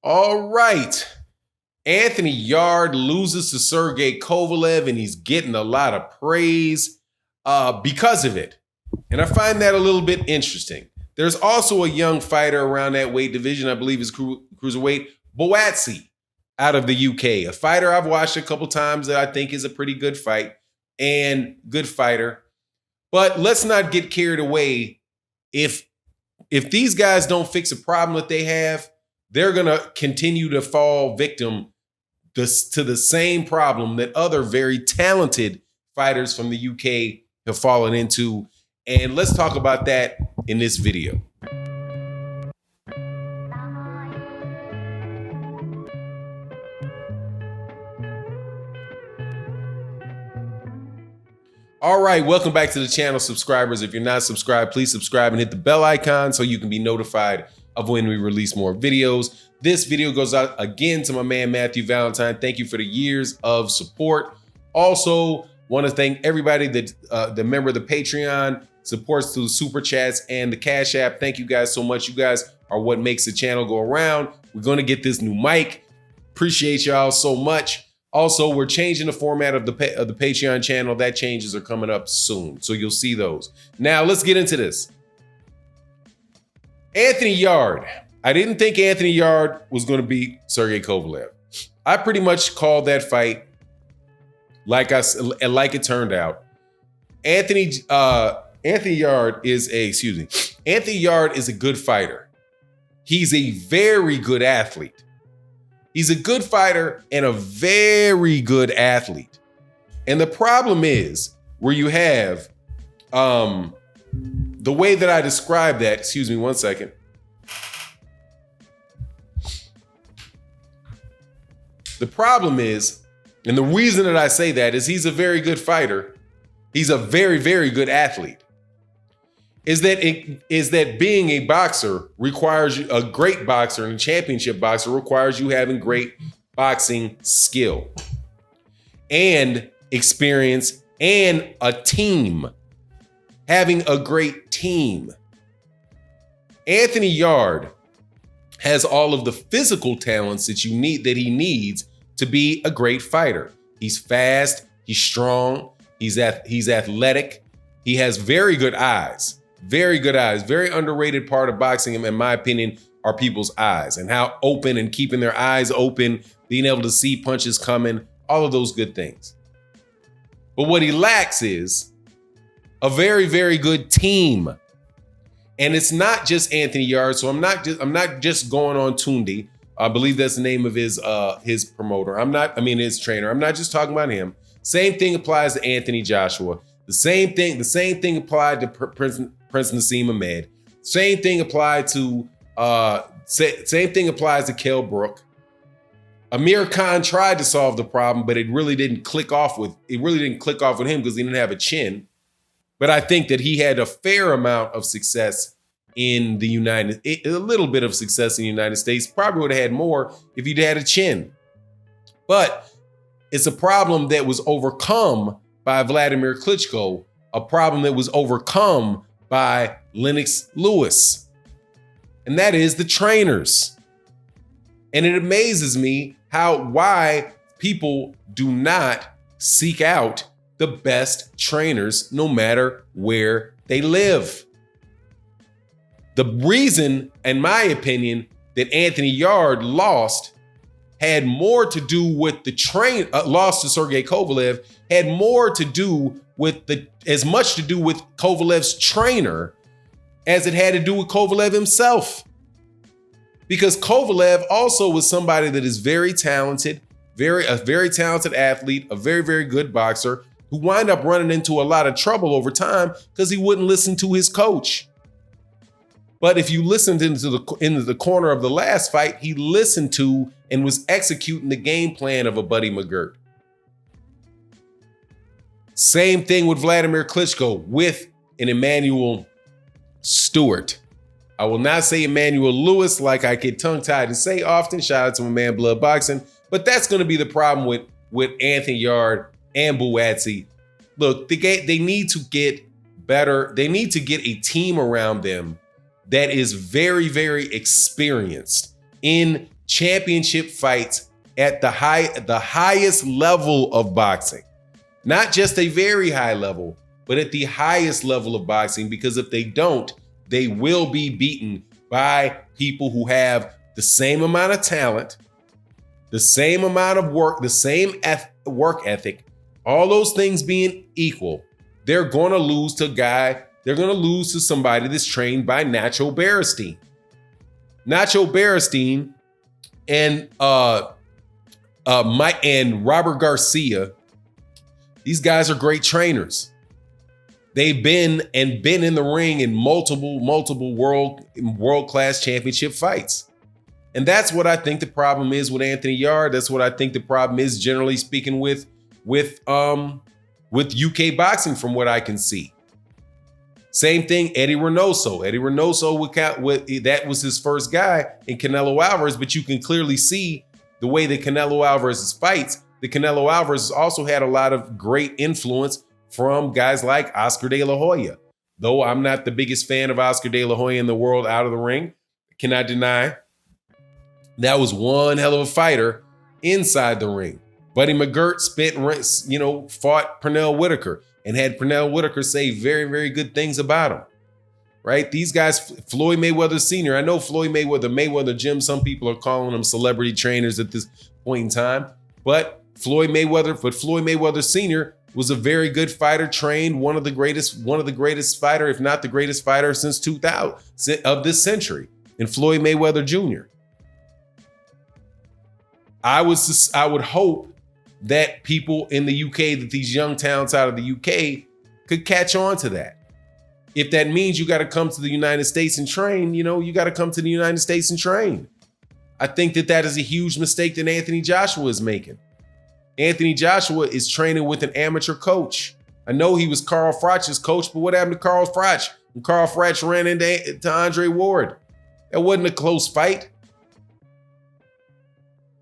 All right. Anthony Yarde loses to Sergey Kovalev, and he's getting a lot of praise because of it. And I find that a little bit interesting. There's also a young fighter around that weight division, I believe is cruiserweight, Boatsi, out of the UK. A fighter I've watched a couple times that I think is a pretty good fight and good fighter. But let's not get carried away. If these guys don't fix a problem that they have, they're going to continue to fall victim to the same problem that other very talented fighters from the UK have fallen into. And let's talk about that in this video. All right, welcome back to the channel, subscribers. If you're not subscribed, please subscribe and hit the bell icon so you can be notified of when we release more videos. This video goes out again to my man, Matthew Valentine. Thank you for the years of support. Also, want to thank everybody that the member of the Patreon supports through the Super Chats and the Cash App. Thank you guys so much. You guys are what makes the channel go around. We're going to get this new mic. Appreciate y'all so much. Also, we're changing the format of the Patreon channel. That changes are coming up soon, so you'll see those. Now, let's get into this. Anthony Yarde. I didn't think Anthony Yarde was going to beat Sergey Kovalev. I pretty much called that fight like it turned out. Anthony Yarde is a good fighter. He's a very good athlete. He's a good fighter and a very good athlete. And the problem is where you have the way that I describe that, excuse me one second. The problem is, and the reason that I say that is he's a very good fighter. He's a very, very good athlete. Is that being a boxer requires you, a great boxer and championship boxer requires you having great boxing skill and experience and a team, having a great team. Anthony Yarde has all of the physical talents that he needs to be a great fighter. He's fast, he's strong, he's athletic, he has very good eyes. Very good eyes. Very underrated part of boxing, in my opinion, are people's eyes and how open and keeping their eyes open, being able to see punches coming, all of those good things. But what he lacks is a very, very good team. And it's not just Anthony Yarde. So I'm not just going on Tundi. I believe that's the name of his promoter. His trainer. I'm not just talking about him. Same thing applies to Anthony Joshua. The same thing applied to Prince Nassim Ahmed. Same thing applies to Kell Brook. Amir Khan tried to solve the problem, but it really didn't click off with him because he didn't have a chin. But I think that he had a fair amount of success in a little bit of success in the United States. Probably would have had more if he'd had a chin. But it's a problem that was overcome by Vladimir Klitschko, a problem that was overcome by Lennox Lewis. And that is the trainers. And it amazes me why people do not seek out the best trainers no matter where they live. The reason, in my opinion, that Anthony Yarde lost had more to do with lost to Sergey Kovalev, had more to do with as much to do with Kovalev's trainer as it had to do with Kovalev himself. Because Kovalev also was somebody that is very talented, a very talented athlete, a very, very good boxer, who wind up running into a lot of trouble over time because he wouldn't listen to his coach. But if you listened into the corner of the last fight, he listened to and was executing the game plan of a Buddy McGirt. Same thing with Vladimir Klitschko with an Emmanuel Stewart. I will not say Emmanuel Lewis like I get tongue-tied and say often. Shout out to my man Blood Boxing. But that's going to be the problem with Anthony Yarde and Boatsi. Look, they need to get better. They need to get a team around them that is very, very experienced in championship fights at the highest level of boxing. Not just a very high level, but at the highest level of boxing, because if they don't, they will be beaten by people who have the same amount of talent, the same amount of work, the same work ethic, all those things being equal. They're going to lose to somebody that's trained by Nacho Beristain. Nacho Beristain and Mike and Robert Garcia, these guys are great trainers. They've been in the ring in multiple world-class championship fights. And that's what I think the problem is with Anthony Yarde. That's what I think the problem is, generally speaking, with UK boxing, from what I can see. Same thing, Eddie Reynoso. Eddie Reynoso, that was his first guy in Canelo Alvarez, but you can clearly see the way that Canelo Alvarez fights. The Canelo Alvarez also had a lot of great influence from guys like Oscar De La Hoya. Though I'm not the biggest fan of Oscar De La Hoya in the world out of the ring, cannot deny that was one hell of a fighter inside the ring. Buddy McGirt fought Pernell Whitaker and had Pernell Whitaker say very, very good things about him. Right? These guys, Floyd Mayweather Sr., I know Floyd Mayweather Jim, some people are calling them celebrity trainers at this point in time, but Floyd Mayweather Sr. was a very good fighter, trained one of the greatest fighter, if not the greatest fighter since 2000 of this century, in Floyd Mayweather Jr. I would hope that people in the UK, that these young talents out of the UK could catch on to that. If that means you got to come to the United States and train, you got to come to the United States and train. I think that is a huge mistake that Anthony Joshua is making. Anthony Joshua is training with an amateur coach. I know he was Carl Froch's coach, but what happened to Carl Froch when Carl Froch ran into Andre Ward? That wasn't a close fight.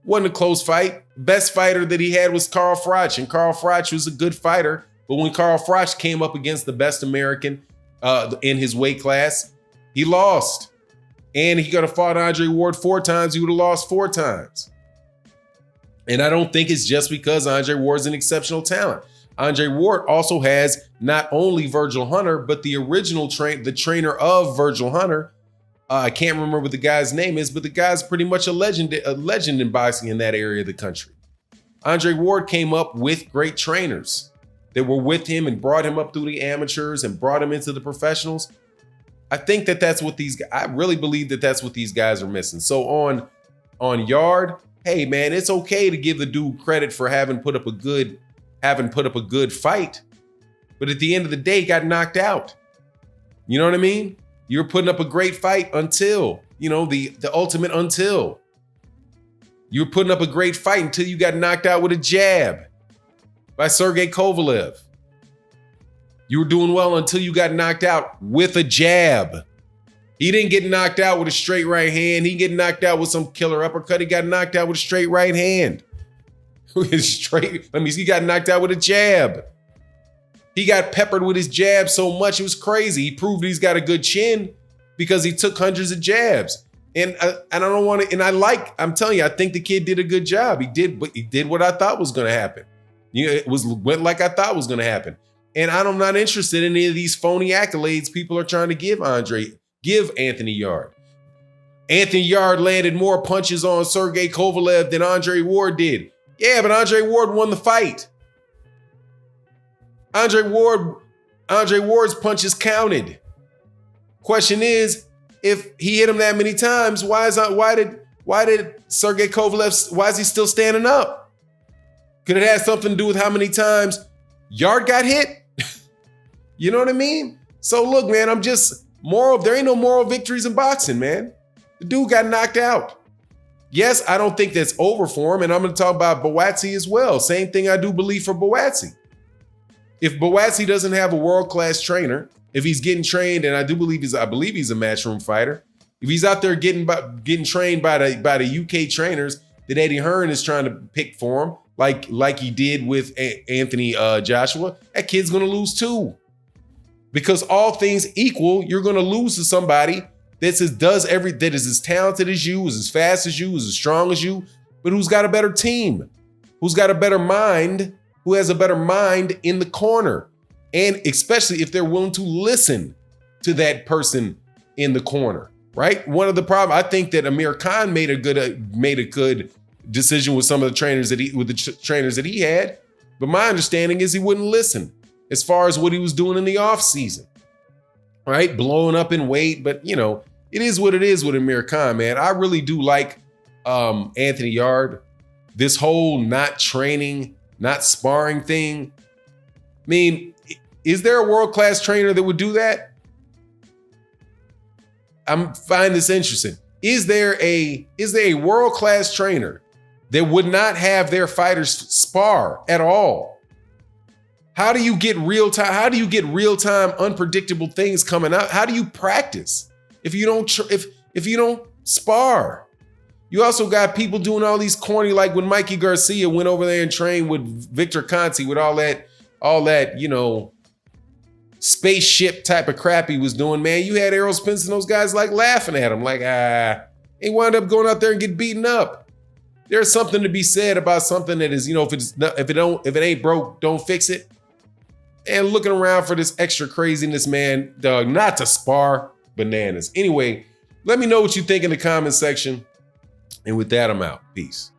Wasn't a close fight. Best fighter that he had was Carl Froch, and Carl Froch was a good fighter. But when Carl Froch came up against the best American in his weight class, he lost. And he could have fought Andre Ward 4 times. He would have lost 4 times. And I don't think it's just because Andre Ward's an exceptional talent. Andre Ward also has not only Virgil Hunter, but the original trainer of Virgil Hunter. I can't remember what the guy's name is, but the guy's pretty much a legend in boxing in that area of the country. Andre Ward came up with great trainers that were with him and brought him up through the amateurs and brought him into the professionals. I think that's what I really believe that's what these guys are missing. So on Yarde, hey man, it's okay to give the dude credit for having put up a good fight, but at the end of the day, he got knocked out. You know what I mean? You're putting up a great fight until, the ultimate until. You're putting up a great fight until you got knocked out with a jab by Sergey Kovalev. You were doing well until you got knocked out with a jab. He didn't get knocked out with a straight right hand. He didn't get knocked out with some killer uppercut. He got knocked out with a straight right hand. He got knocked out with a jab. He got peppered with his jab so much, it was crazy. He proved he's got a good chin because he took hundreds of jabs. And I don't want to, I'm telling you, I think the kid did a good job. He did what I thought was going to happen. Went like I thought was going to happen. And I'm not interested in any of these phony accolades people are trying to give Anthony Yarde. Anthony Yarde landed more punches on Sergey Kovalev than Andre Ward did. Yeah, but Andre Ward won the fight. Andre Ward's punches counted. Question is, if he hit him that many times, why did Sergey Kovalev, why is he still standing up? Could it have something to do with how many times Yarde got hit? You know what I mean? So look, man, there ain't no moral victories in boxing, man. The dude got knocked out. Yes, I don't think that's over for him, and I'm going to talk about Buatsi as well. Same thing I do believe for Buatsi. If Buatsi doesn't have a world-class trainer, if he's getting trained, and I believe he's a matchroom fighter, if he's out there getting trained by the UK trainers that Eddie Hearn is trying to pick for him, like he did with Anthony Joshua, that kid's going to lose too. Because all things equal, you're going to lose to somebody that is as talented as you, is as fast as you, is as strong as you, but who's got a better team, who's got a better mind, who has a better mind in the corner. And especially if they're willing to listen to that person in the corner, right? One of the problems, I think that Amir Khan made a good decision with some of the trainers that he had. But my understanding is he wouldn't listen as far as what he was doing in the offseason, right? Blowing up in weight. But, it is what it is with Amir Khan, man. I really do like Anthony Yarde. This whole not training, not sparring thing. I mean, is there a world-class trainer that would do that? I find this interesting. Is there a world-class trainer that would not have their fighters spar at all? How do you get real-time? How do you get real-time, unpredictable things coming out? How do you practice if you don't spar? You also got people doing all these corny, like when Mikey Garcia went over there and trained with Victor Conte with all that, spaceship type of crap he was doing, man. You had Errol Spence and those guys like laughing at him, like, he wound up going out there and get beaten up. There's something to be said about something that is, if it ain't broke, don't fix it. And looking around for this extra craziness, man, not to spar, bananas. Anyway, let me know what you think in the comment section. And with that, I'm out. Peace.